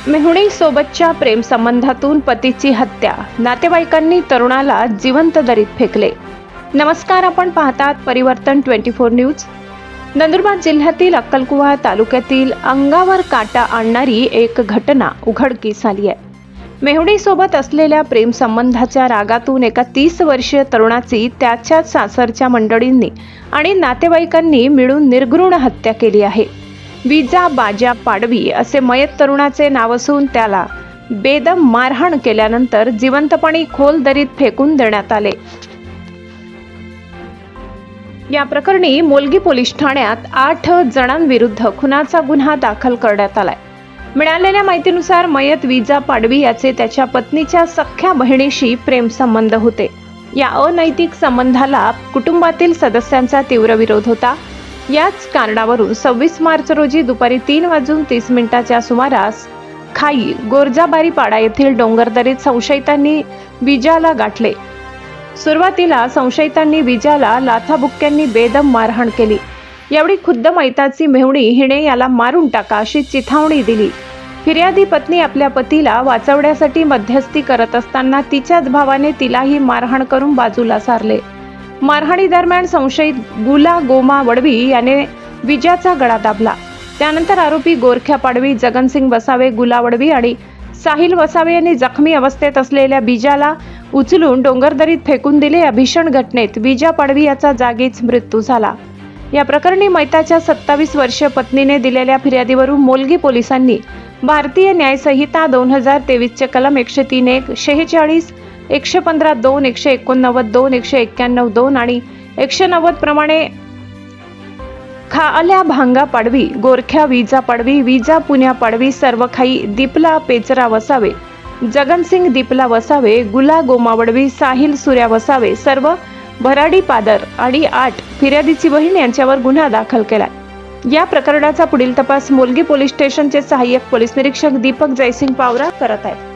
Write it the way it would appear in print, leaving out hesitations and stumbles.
मेहुणी सोबतच्या प्रेम संबंधातून पतीची हत्या, नातेवाईकांनी तरुणाला जिवंत दरीत फेकले। नमस्कार, आपण पाहतात परिवर्तन 24 न्यूज। नंदुरबार जिल्ह्यातील अक्कलकुवा तालुक्यातील अंगावर काटा आणणारी एक घटना उघडकीस आली आहे। मेहुणी सोबत असलेल्या प्रेम संबंधाच्या रागातून एका 30 वर्षीय तरुणाची त्याच्याच सासरच्या मंडळींनी आणि नातेवाईकांनी मिळून निर्घृण हत्या केली आहे। विजा बाजा पाडवी असे मयत तरुणाचे नाव असून त्याला बेदम मारहाण केल्यानंतर जिवंतपणी खोल दरीत फेकून देण्यात आले। या प्रकरणी मोलगी पोलीस ठाण्यात 8 जणांविरुद्ध खुनाचा गुन्हा दाखल करण्यात आलाय। मिळालेल्या माहितीनुसार मयत विजा पाडवी याचे त्याच्या पत्नीच्या सख्ख्या बहिणीशी प्रेम संबंध होते। या अनैतिक संबंधाला कुटुंबातील सदस्यांचा तीव्र विरोध होता। याच कारणावरून 26 मार्च रोजी दुपारी 3:30 सुमारास खाई गोरजाबारी पाडा येथील डोंगरदरीत संशयितांनी विजाला गाठले। सुरुवातीला संशयितांनी विजाला लाथाबुक्क्यांनी बेदम मारहाण केली। यावेळी खुद्द मैताची मेहुणी हिने याला मारून टाका अशी चिथावणी दिली। फिर्यादी पत्नी आपल्या पतीला वाचवण्यासाठी मध्यस्थी करत असताना तिच्याच भावाने तिलाही मारहाण करून बाजूला सारले। मारहाणी दरम्यान संशयित गुला गोमा वडवी याने विजाचा गळा दाबला। त्यानंतर आरोपी गोरख्या पाडवी, जगनसिंग वसावे, गुला वडवी आणि साहिल वसावे यांनी जखमी अवस्थेत असलेल्या विजाला उचलून डोंगरदरीत फेकून दिले। या भीषण घटनेत विजा पाडवी याचा जागीच मृत्यू झाला। या प्रकरणी मैताच्या 27 वर्षीय पत्नीने दिलेल्या फिर्यादीवरून मोलगी पोलिसांनी भारतीय न्याय संहिता 2023 चे कलम 103(1), 46, 115(2), 189(2), 191(2) आणि 190 प्रमाणे खाल्या भांगा पाडवी, गोरख्या विजा पाडवी, विजा पुण्या पाडवी, सर्व खाई दीपला पेचरा वसावे, जगनसिंग दीपला वसावे, गुला गोमावडवी, साहिल सूर्या वसावे, सर्व भराडी पादर आणि 8 फिर्यादीची बहीण यांच्यावर गुन्हा दाखल केला। या प्रकरणाचा पुढील तपास मोलगी पोलीस स्टेशनचे सहाय्यक पोलीस निरीक्षक दीपक जयसिंग पावरा करत आहेत।